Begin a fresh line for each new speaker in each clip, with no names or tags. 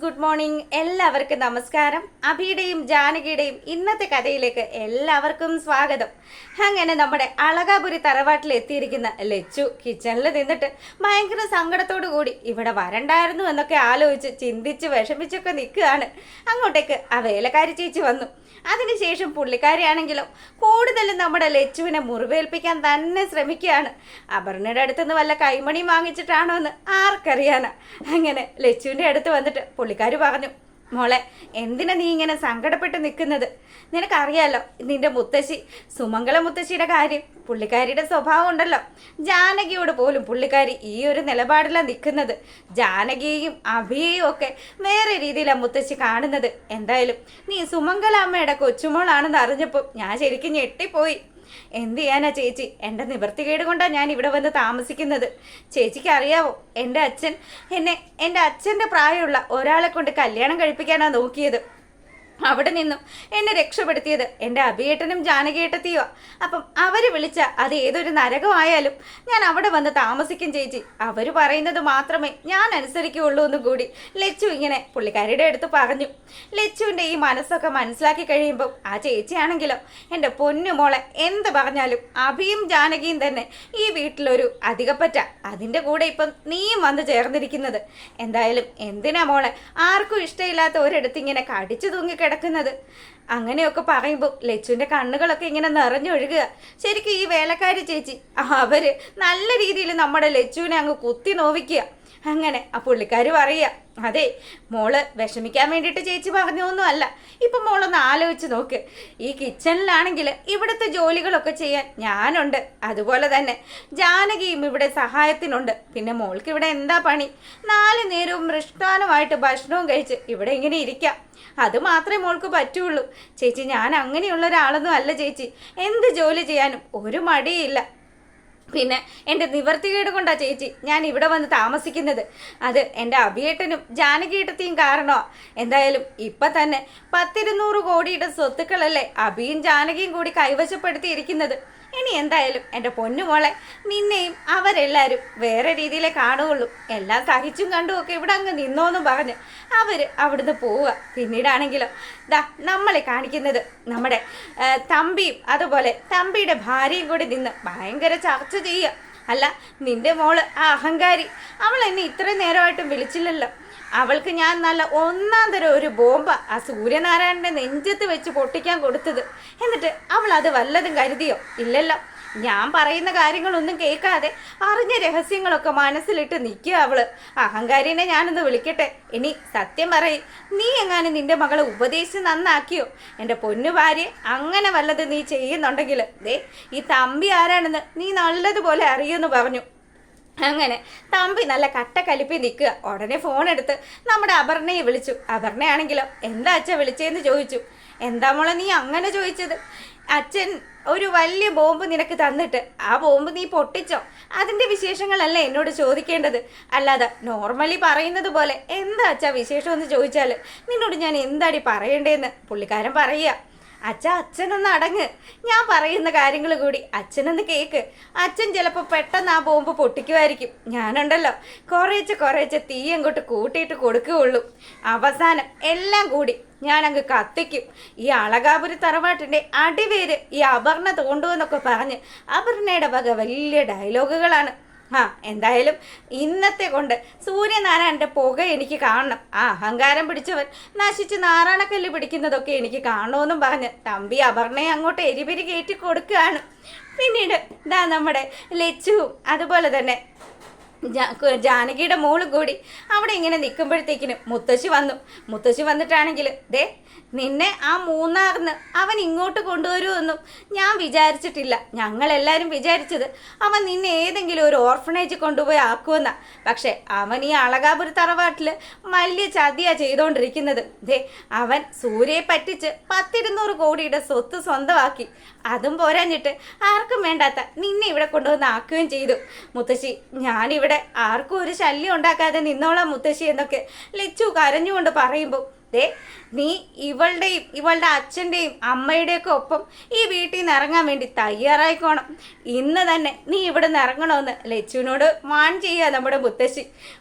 Good morning. എല്ലാവർക്കും നമസ്കാരം. അഭിയുടെയും ജാനകിയുടെയും ഇന്നത്തെ കഥയിലേക്ക് എല്ലാവർക്കും സ്വാഗതം. അങ്ങനെ നമ്മുടെ അളകാപുരി തറവാട്ടിൽ എത്തിയിരിക്കുന്ന ലച്ചു കിച്ചണിൽ നിന്നിട്ട് ഭയങ്കര സങ്കടത്തോടു കൂടി ഇവിടെ വരണ്ടായിരുന്നു എന്നൊക്കെ ആലോചിച്ച് ചിന്തിച്ച് വിഷമിച്ചൊക്കെ നിൽക്കുകയാണ്. അങ്ങോട്ടേക്ക് ആ വേലക്കാരി ചേച്ചി വന്നു. അതിനുശേഷം പുള്ളിക്കാരിയാണെങ്കിലോ കൂടുതലും നമ്മുടെ ലച്ചുവിനെ മുറിവേൽപ്പിക്കാൻ തന്നെ ശ്രമിക്കുകയാണ്. അപർണയുടെ അടുത്തുനിന്ന് വല്ല കൈമണിയും വാങ്ങിച്ചിട്ടാണോ എന്ന് ആർക്കറിയാനാ. അങ്ങനെ ലച്ചുവിൻ്റെ അടുത്ത് വന്നിട്ട് പുള്ളിക്കാരി പറഞ്ഞു, മോളെ, എന്തിനാ നീ ഇങ്ങനെ സങ്കടപ്പെട്ട് നിൽക്കുന്നത്? നിനക്കറിയാലോ നിന്റെ മുത്തശ്ശി സുമംഗല മുത്തശ്ശിയുടെ കാര്യം. പുള്ളിക്കാരിയുടെ സ്വഭാവം ഉണ്ടല്ലോ, ജാനകിയോട് പോലും പുള്ളിക്കാരി ഈ ഒരു നിലപാടിലാണ് നിൽക്കുന്നത്. ജാനകിയെയും അഭിയെയും ഒക്കെ വേറെ രീതിയിലാണ് മുത്തശ്ശി കാണുന്നത്. എന്തായാലും നീ സുമംഗല അമ്മയുടെ കൊച്ചുമോളാണെന്ന് അറിഞ്ഞപ്പോൾ ഞാൻ ശരിക്കും ഞെട്ടിപ്പോയി. എന്ത് ചെയ്യാനാ ചേച്ചി, എൻ്റെ നിവൃത്തികേട് കൊണ്ടാണ് ഞാൻ ഇവിടെ വന്ന് താമസിക്കുന്നത്. ചേച്ചിക്ക് അറിയാവോ, എൻ്റെ അച്ഛൻ എൻ്റെ അച്ഛൻ്റെ പ്രായമുള്ള ഒരാളെ കൊണ്ട് കല്യാണം കഴിപ്പിക്കാനാണ് നോക്കിയത്. അവിടെ നിന്നും എന്നെ രക്ഷപ്പെടുത്തിയത് എൻ്റെ അഭിയേട്ടനും ജാനകിയേട്ടത്തിയോ. അപ്പം അവർ വിളിച്ച അത് ഏതൊരു നരകമായാലും ഞാൻ അവിടെ വന്ന് താമസിക്കും ചേച്ചി. അവർ പറയുന്നത് മാത്രമേ ഞാൻ അനുസരിക്കുകയുള്ളൂ എന്നും കൂടി ലച്ചു ഇങ്ങനെ പുള്ളിക്കാരിയുടെ അടുത്ത് പറഞ്ഞു. ലച്ചുവിൻ്റെ ഈ മനസ്സൊക്കെ മനസ്സിലാക്കി കഴിയുമ്പോൾ ആ ചേച്ചിയാണെങ്കിലോ, എൻ്റെ പൊന്നു മോളെ, എന്ത് പറഞ്ഞാലും അഭിയും ജാനകിയും തന്നെ ഈ വീട്ടിലൊരു അധികപ്പറ്റ. അതിൻ്റെ കൂടെ ഇപ്പം നീയും വന്ന് ചേർന്നിരിക്കുന്നത്. എന്തായാലും എന്തിനാ മോളെ ആർക്കും ഇഷ്ടമില്ലാത്ത ഒരിടത്ത് ഇങ്ങനെ കടിച്ചു തൂങ്ങി കിടക്കുന്നത്? അങ്ങനെയൊക്കെ പറയുമ്പോൾ ലച്ചുവിൻ്റെ കണ്ണുകളൊക്കെ ഇങ്ങനെ നിറഞ്ഞൊഴുകുക. ശരിക്കും ഈ വേലക്കാരി ചേച്ചി അവര് നല്ല രീതിയിൽ നമ്മുടെ ലച്ചുവിനെ അങ്ങ് കുത്തി നോവിക്കുക. അങ്ങനെ ആ പുള്ളിക്കാർ പറയുക, അതെ മോള് വിഷമിക്കാൻ വേണ്ടിയിട്ട് ചേച്ചി പറഞ്ഞൊന്നും അല്ല. ഇപ്പം മോളൊന്ന് ആലോചിച്ച് നോക്ക്, ഈ കിച്ചണിലാണെങ്കിൽ ഇവിടുത്തെ ജോലികളൊക്കെ ചെയ്യാൻ ഞാനുണ്ട്, അതുപോലെ തന്നെ ജാനകിയും ഇവിടെ സഹായത്തിനുണ്ട്. പിന്നെ മോൾക്ക് ഇവിടെ എന്താ പണി? 4 നേരവും മൃഷ്ടാനമായിട്ട് ഭക്ഷണവും കഴിച്ച് ഇവിടെ ഇങ്ങനെ ഇരിക്കാം. അത് മാത്രമേ മോൾക്ക് പറ്റുള്ളൂ. ചേച്ചി, ഞാൻ അങ്ങനെയുള്ള ഒരാളൊന്നും അല്ല ചേച്ചി. എന്ത് ജോലി ചെയ്യാനും ഒരു മടിയില്ല. പിന്നെ എൻ്റെ നിവർത്തികേട് കൊണ്ടാണ് ചേച്ചി ഞാൻ ഇവിടെ വന്ന് താമസിക്കുന്നത്. അത് എൻ്റെ അഭിയേട്ടനും ജാനകിയേട്ടത്തെയും കാരണമാണ്. എന്തായാലും ഇപ്പം തന്നെ 10-200 കോടിയുടെ സ്വത്തുക്കളല്ലേ അഭിയും ജാനകിയും കൂടി കൈവശപ്പെടുത്തിയിരിക്കുന്നത്. ഇനി എന്തായാലും എൻ്റെ പൊന്നുമോളെ, നിന്നെയും അവരെല്ലാവരും വേറെ രീതിയിലേ കാണുകയുള്ളൂ. എല്ലാം സഹിച്ചും കണ്ടുമൊക്കെ ഇവിടെ അങ്ങ് നിന്നോന്ന് പറഞ്ഞ് അവർ അവിടുന്ന് പോവുക. പിന്നീടാണെങ്കിലോ നമ്മളെ കാണിക്കുന്നത് നമ്മുടെ തമ്പിയും അതുപോലെ തമ്പിയുടെ ഭാര്യയും കൂടി നിന്ന് ഭയങ്കര ചർച്ച ചെയ്യുക. അല്ല, നിന്റെ മോള് ആ അഹങ്കാരി, അവൾ എന്നെ ഇത്രയും നേരമായിട്ടും വിളിച്ചില്ലല്ലോ. അവൾക്ക് ഞാൻ നല്ല ഒന്നാം തരം ഒരു ബോംബ ആ സൂര്യനാരായണൻ്റെ നെഞ്ചത്ത് വെച്ച് പൊട്ടിക്കാൻ കൊടുത്തത്. എന്നിട്ട് അവൾ അത് വല്ലതും കരുതിയോ? ഇല്ലല്ലോ. ഞാൻ പറയുന്ന കാര്യങ്ങളൊന്നും കേൾക്കാതെ അറിഞ്ഞ രഹസ്യങ്ങളൊക്കെ മനസ്സിലിട്ട് നിൽക്കുക അവള്. അഹങ്കാരിനെ ഞാനൊന്ന് വിളിക്കട്ടെ. ഇനി സത്യം പറയും, നീ എങ്ങാനും നിന്റെ മകളെ ഉപദേശിച്ച് നന്നാക്കിയോ? എൻ്റെ പൊന്നു ഭാര്യ, അങ്ങനെ വല്ലത് നീ ചെയ്യുന്നുണ്ടെങ്കിൽ ഈ തമ്പി ആരാണെന്ന് നീ നല്ലതുപോലെ അറിയുമെന്ന് പറഞ്ഞു. അങ്ങനെ തമ്പി നല്ല കട്ടക്കലിപ്പി നിൽക്കുക. ഉടനെ ഫോൺ എടുത്ത് നമ്മുടെ അപർണയെ വിളിച്ചു. അപർണയാണെങ്കിലോ, എന്താ അച്ഛൻ വിളിച്ചതെന്ന് ചോദിച്ചു. എന്താ മോളെ നീ അങ്ങനെ ചോദിച്ചത്? അച്ഛൻ ഒരു വലിയ ബോംബ് നിനക്ക് തന്നിട്ട് ആ ബോംബ് നീ പൊട്ടിച്ചോ? അതിൻ്റെ വിശേഷങ്ങളല്ല എന്നോട് ചോദിക്കേണ്ടത്. അല്ലാതെ നോർമലി പറയുന്നത് പോലെ എന്താ അച്ഛാ വിശേഷമെന്ന് ചോദിച്ചാൽ നിന്നോട് ഞാൻ എന്താടി പറയണ്ടേന്ന് പുള്ളിക്കാരൻ പറയുക. അച്ഛനൊന്ന് അടങ്ങ്, ഞാൻ പറയുന്ന കാര്യങ്ങൾ കൂടി അച്ഛനൊന്ന് കേക്ക്. അച്ഛൻ ചിലപ്പോൾ പെട്ടെന്ന് ആ ബോംബ് പൊട്ടിക്കുമായിരിക്കും. ഞാനുണ്ടല്ലോ കുറേശ്ശെ തീ അങ്ങോട്ട് കൂട്ടിയിട്ട് കൊടുക്കുകയുള്ളൂ. അവസാനം എല്ലാം കൂടി ഞാൻ അങ്ങ് കത്തിക്കും. ഈ അളകാപുരി തറവാട്ടിൻ്റെ അടിവേര് ഈ അപർണ തോണ്ടുവെന്നൊക്കെ പറഞ്ഞ് അപർണയുടെ വക വലിയ ഡയലോഗുകളാണ്. എന്തായാലും ഇന്നത്തെ കൊണ്ട് സൂര്യനാരായണൻ്റെ പുക എനിക്ക് കാണണം. ആ അഹങ്കാരം പിടിച്ചവൻ നശിച്ച് നാറാണക്കല്ല് പിടിക്കുന്നതൊക്കെ എനിക്ക് കാണണമെന്നും പറഞ്ഞ് തമ്പി അപർണയെ അങ്ങോട്ട് എരിപിരി കയറ്റി കൊടുക്കുകയാണ്. പിന്നീട് നമ്മുടെ ലച്ചുവും അതുപോലെ തന്നെ ജാനകിയുടെ മോളും കൂടി അവിടെ ഇങ്ങനെ നിൽക്കുമ്പോഴത്തേക്കിനും മുത്തശ്ശി വന്നു. മുത്തശ്ശി വന്നിട്ടാണെങ്കിൽ നിന്നെ ആ മൂന്നാറിന്ന് അവൻ ഇങ്ങോട്ട് കൊണ്ടുവരുമെന്നും ഞാൻ വിചാരിച്ചിട്ടില്ല. ഞങ്ങളെല്ലാവരും വിചാരിച്ചത് അവൻ നിന്നെ ഏതെങ്കിലും ഒരു ഓർഫനേജ് കൊണ്ടുപോയി ആക്കുമെന്നാ. പക്ഷെ അവൻ ഈ അളകാപുരി തറവാട്ടിൽ വലിയ ചതിയാണ് ചെയ്തുകൊണ്ടിരിക്കുന്നത്. അവൻ സൂര്യയെ പറ്റിച്ച് 10-200 കോടിയുടെ സ്വത്ത് സ്വന്തമാക്കി. അതും പോരാഞ്ഞിട്ട് ആർക്കും വേണ്ടാത്ത നിന്നെ ഇവിടെ കൊണ്ടുവന്ന് ആക്കുകയും ചെയ്തു. മുത്തശ്ശി, ഞാനിവിടെ ആർക്കും ഒരു ശല്യം ഉണ്ടാക്കാതെ നിന്നോളാം മുത്തശ്ശി എന്നൊക്കെ ലച്ചു കരഞ്ഞുകൊണ്ട് പറയുമ്പോൾ ദേ നീ ഇവളുടെ അച്ഛൻ്റെയും അമ്മയുടെയൊക്കെ ഒപ്പം ഈ വീട്ടിൽ നിന്ന് ഇറങ്ങാൻ വേണ്ടി തയ്യാറായിക്കോണം. ഇന്ന് തന്നെ നീ ഇവിടെ നിന്ന് ഇറങ്ങണമെന്ന് ലച്ചുവിനോട് വാൺ ചെയ്യുക നമ്മുടെ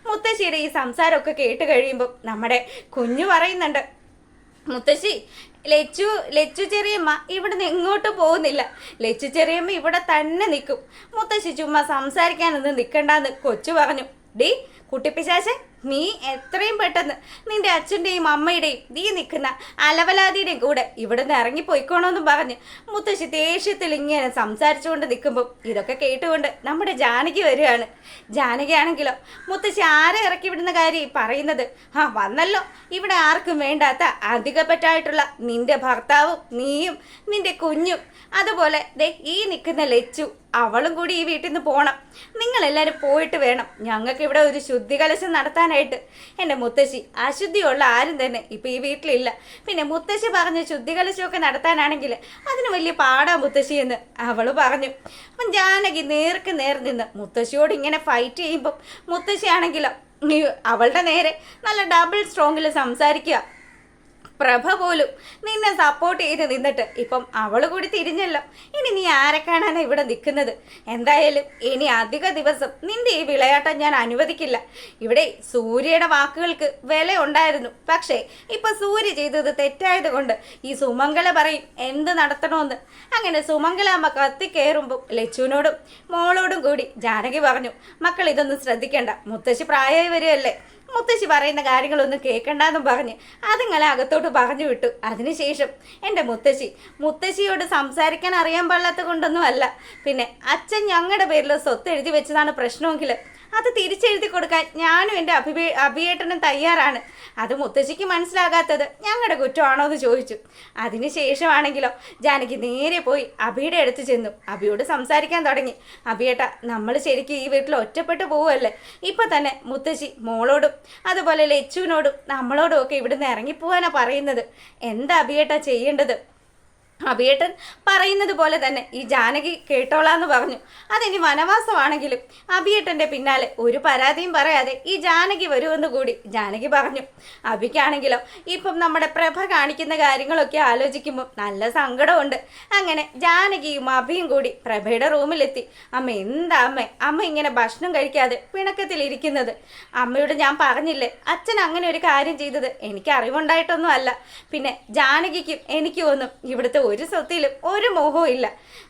മുത്തശ്ശിയുടെ ഈ സംസാരമൊക്കെ കേട്ട് കഴിയുമ്പോൾ നമ്മുടെ കുഞ്ഞു പറയുന്നുണ്ട്, മുത്തശ്ശി ലച്ചു ചെറിയമ്മ ഇവിടുന്ന് എങ്ങോട്ടും പോകുന്നില്ല. ലച്ചു ചെറിയമ്മ ഇവിടെ തന്നെ നിൽക്കും. മുത്തശ്ശി ചുമ്മാ സംസാരിക്കാനൊന്നും നിൽക്കണ്ടെന്ന് കൊച്ചു പറഞ്ഞു. ഡി കുട്ടിപ്പിശാശെ, നീ എത്രയും പെട്ടെന്ന് നിന്റെ അച്ഛൻ്റെയും അമ്മയുടെയും നീ നിൽക്കുന്ന അലവലാതിയുടെയും കൂടെ ഇവിടുന്ന് ഇറങ്ങിപ്പോയിക്കോണമെന്നും പറഞ്ഞ് മുത്തശ്ശി ദേഷ്യത്തിൽ ഇങ്ങനെ സംസാരിച്ചുകൊണ്ട് നിൽക്കുമ്പോൾ ഇതൊക്കെ കേട്ടുകൊണ്ട് നമ്മുടെ ജാനകി വരികയാണ്. ജാനകിയാണെങ്കിലോ മുത്തശ്ശി ആരെ ഇറക്കി വിടുന്ന കാര്യം പറയുന്നത്, വന്നല്ലോ ഇവിടെ ആർക്കും വേണ്ടാത്ത അധികപ്പറ്റായിട്ടുള്ള നിന്റെ ഭർത്താവും നീയും നിന്റെ കുഞ്ഞും അതുപോലെ ദേ ഈ നിൽക്കുന്ന ലച്ചു അവളും കൂടി ഈ വീട്ടിൽ നിന്ന് പോകണം. നിങ്ങളെല്ലാവരും പോയിട്ട് വേണം ഞങ്ങൾക്ക് ഇവിടെ ഒരു ശുദ്ധികലശം നടത്താനായിട്ട്. എൻ്റെ മുത്തശ്ശി അശുദ്ധിയുള്ള ആരും തന്നെ ഇപ്പം ഈ വീട്ടിലില്ല. പിന്നെ മുത്തശ്ശി പറഞ്ഞ് ശുദ്ധികലശമൊക്കെ നടത്താനാണെങ്കിൽ അതിന് വലിയ പാടാ മുത്തശ്ശി എന്ന് അവൾ പറഞ്ഞു. അപ്പം ജാനകി നേർക്ക് നേർ നിന്ന് മുത്തശ്ശിയോട് ഇങ്ങനെ ഫൈറ്റ് ചെയ്യുമ്പം മുത്തശ്ശിയാണെങ്കിലോ അവളുടെ നേരെ നല്ല ഡബിൾ സ്ട്രോങ്ങിൽ സംസാരിക്കുക. പ്രഭ പോലും നിന്നെ സപ്പോർട്ട് ചെയ്ത് നിന്നിട്ട് ഇപ്പം അവൾ കൂടി തിരിഞ്ഞല്ലോ. ഇനി നീ ആരെ കാണാനാണ് ഇവിടെ നിൽക്കുന്നത്? എന്തായാലും ഇനി അധിക ദിവസം നിന്റെ ഈ വിളയാട്ടം ഞാൻ അനുവദിക്കില്ല. ഇവിടെ സൂര്യയുടെ വാക്കുകൾക്ക് വില ഉണ്ടായിരുന്നു. പക്ഷേ ഇപ്പൊ സൂര്യ ചെയ്തത് തെറ്റായത് കൊണ്ട് ഈ സുമംഗല പറയും എന്ത് നടത്തണമെന്ന്. അങ്ങനെ സുമംഗല അമ്മ കത്തിക്കയറുമ്പോൾ ലച്ചുവിനോടും മോളോടും കൂടി ജാനകി പറഞ്ഞു, മക്കൾ ഇതൊന്നും ശ്രദ്ധിക്കണ്ട, മുത്തശ്ശി പ്രായമായി വരികയല്ലേ, മുത്തശ്ശി പറയുന്ന കാര്യങ്ങളൊന്നും കേൾക്കണ്ടെന്നും പറഞ്ഞ് അതുങ്ങളെ അകത്തോട്ട് പറഞ്ഞു വിട്ടു. അതിനുശേഷം എൻ്റെ മുത്തശ്ശിയോട് സംസാരിക്കാൻ അറിയാൻ പാടില്ലാത്ത കൊണ്ടൊന്നും അല്ല, പിന്നെ അച്ഛൻ ഞങ്ങളുടെ പേരിൽ സ്വത്ത് എഴുതി വെച്ചതാണ് പ്രശ്നമെങ്കിൽ അത് തിരിച്ചെഴുതി കൊടുക്കാൻ ഞാനും എൻ്റെ അഭിയേട്ടനും തയ്യാറാണ്. അത് മുത്തശ്ശിക്ക് മനസ്സിലാകാത്തത് ഞങ്ങളുടെ കുറ്റമാണോ എന്ന് ചോദിച്ചു. അതിനുശേഷമാണെങ്കിലോ ജാനകി നേരെ പോയി അഭിയുടെ അടുത്ത് ചെന്നു അഭിയോട് സംസാരിക്കാൻ തുടങ്ങി. അഭിയേട്ട, നമ്മൾ ശരിക്കും ഈ വീട്ടിൽ ഒറ്റപ്പെട്ടു പോവുമല്ലേ. ഇപ്പം തന്നെ മുത്തശ്ശി മോളോടും അതുപോലെ ലച്ചുവിനോടും നമ്മളോടും ഒക്കെ ഇവിടുന്ന് ഇറങ്ങിപ്പോവാനാണ് പറയുന്നത്. എന്താ അഭിയേട്ട ചെയ്യേണ്ടത്? അഭിയേട്ടൻ പറയുന്നത് പോലെ തന്നെ ഈ ജാനകി കേട്ടോളാന്ന് പറഞ്ഞു. അതിനി വനവാസമാണെങ്കിലും അഭിയേട്ടൻ്റെ പിന്നാലെ ഒരു പരാതിയും പറയാതെ ഈ ജാനകി വരുമെന്ന് കൂടി ജാനകി പറഞ്ഞു. അഭിക്കാണെങ്കിലോ ഇപ്പം നമ്മുടെ പ്രഭ കാണിക്കുന്ന കാര്യങ്ങളൊക്കെ ആലോചിക്കുമ്പോൾ നല്ല സങ്കടമുണ്ട്. അങ്ങനെ ജാനകിയും അഭിയും കൂടി പ്രഭയുടെ റൂമിലെത്തി. എന്താ അമ്മ ഇങ്ങനെ ഭക്ഷണം കഴിക്കാതെ പിണക്കത്തിലിരിക്കുന്നത്? അമ്മയോട് ഞാൻ പറഞ്ഞില്ലേ അച്ഛൻ അങ്ങനെ ഒരു കാര്യം ചെയ്തത് എനിക്ക് അറിവുണ്ടായിട്ടൊന്നും അല്ല. പിന്നെ ജാനകിക്കും എനിക്കും ഒന്നും ഇവിടുത്തെ ഒരു സ്വത്തിലും ഒരു മോഹവും ഇല്ല.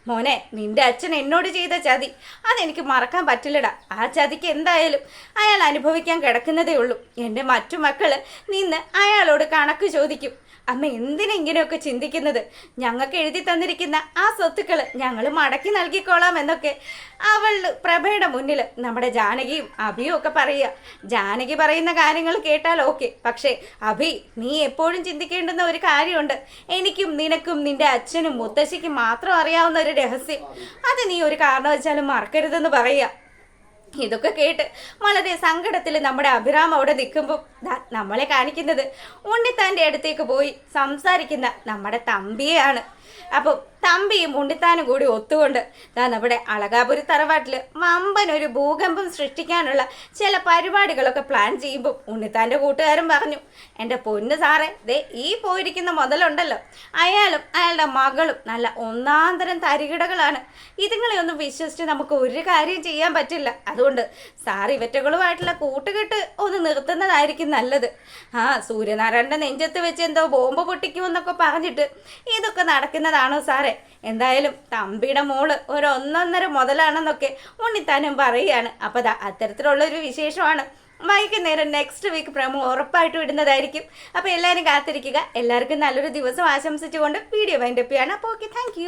മോനെ, നിന്റെ അച്ഛൻ എന്നോട് ചെയ്ത ചതി അതെനിക്ക് മറക്കാൻ പറ്റില്ലടാ. ആ ചതിക്ക് എന്തായാലും അയാൾ അനുഭവിക്കാൻ കിടക്കുന്നതേ ഉള്ളൂ. എൻ്റെ മറ്റു മക്കള് നിന്ന് അയാളോട് കണക്ക് ചോദിക്കും. അമ്മ എന്തിനാ ഇങ്ങനെയൊക്കെ ചിന്തിക്കുന്നത്? ഞങ്ങൾക്ക് എഴുതി തന്നിരിക്കുന്ന ആ സ്വത്തുക്കൾ ഞങ്ങൾ മടക്കി നൽകിക്കോളാം എന്നൊക്കെ അവൾ പ്രഭയുടെ മുന്നിൽ നമ്മുടെ ജാനകിയും അഭിയും ഒക്കെ പറയുക. ജാനകി പറയുന്ന കാര്യങ്ങൾ കേട്ടാൽ ഓക്കെ, പക്ഷേ അഭി, നീ എപ്പോഴും ചിന്തിക്കേണ്ടുന്ന ഒരു കാര്യമുണ്ട്. എനിക്കും നിനക്കും നിന്റെ അച്ഛനും മുത്തശ്ശിക്കും മാത്രം അറിയാവുന്ന ഒരു രഹസ്യം, അത് നീ ഒരു കാരണവശാലും മറക്കരുതെന്ന് പറയുക. ഇതൊക്കെ കേട്ട് വളരെ സങ്കടത്തിൽ നമ്മുടെ അഭിരാം അവിടെ നിൽക്കുമ്പോൾ നമ്മളെ കാണിക്കുന്നത് ഉണ്ണിത്താൻ്റെ അടുത്തേക്ക് പോയി സംസാരിക്കുന്ന നമ്മുടെ തമ്പിയെയാണ്. അപ്പം തമ്പിയും ഉണ്ണിത്താനും കൂടി ഒത്തുകൊണ്ട് നമ്മുടെ അളകാപുരി തറവാട്ടിൽ വമ്പൻ ഒരു ഭൂകമ്പം സൃഷ്ടിക്കാനുള്ള ചില പരിപാടികളൊക്കെ പ്ലാൻ ചെയ്യുമ്പോൾ ഉണ്ണിത്താൻ്റെ കൂട്ടുകാരൻ പറഞ്ഞു, എൻ്റെ പൊന്ന് സാറേ, ദേ ഈ പോയിരിക്കുന്ന മുതലുണ്ടല്ലോ, അയാളും അയാളുടെ മകളും നല്ല ഒന്നാന്തരം തരികിടകളാണ്. ഇതുങ്ങളെ ഒന്നും വിശ്വസിച്ച് നമുക്ക് ഒരു കാര്യം ചെയ്യാൻ പറ്റില്ല. അതുകൊണ്ട് സാർ ഇവറ്റകളുമായിട്ടുള്ള കൂട്ടുകെട്ട് ഒന്ന് നിർത്തുന്നതായിരിക്കും നല്ലത്. സൂര്യനാരായണൻ്റെ നെഞ്ചത്ത് വെച്ച് എന്തോ ബോംബ് പൊട്ടിക്കുമെന്നൊക്കെ പറഞ്ഞിട്ട് ഇതൊക്കെ നടക്കുന്നതാണോ സാറേ? എന്തായാലും തമ്പിയുടെ മോള് ഒരു ഒന്നൊന്നര മുതലാണെന്നൊക്കെ ഉണ്ണിത്താനും പറയുകയാണ്. അപ്പോൾ അത്തരത്തിലുള്ളൊരു വിശേഷമാണ്. വൈകുന്നേരം നെക്സ്റ്റ് വീക്ക് പ്രമോ ഉറപ്പായിട്ടും ഇടുന്നതായിരിക്കും. അപ്പോൾ എല്ലാവരും കാത്തിരിക്കുക. എല്ലാവർക്കും നല്ലൊരു ദിവസം ആശംസിച്ചുകൊണ്ട് വീഡിയോ വൈൻഡപ്പ് ചെയ്യാണ്. അപ്പോൾ ഓക്കെ, താങ്ക്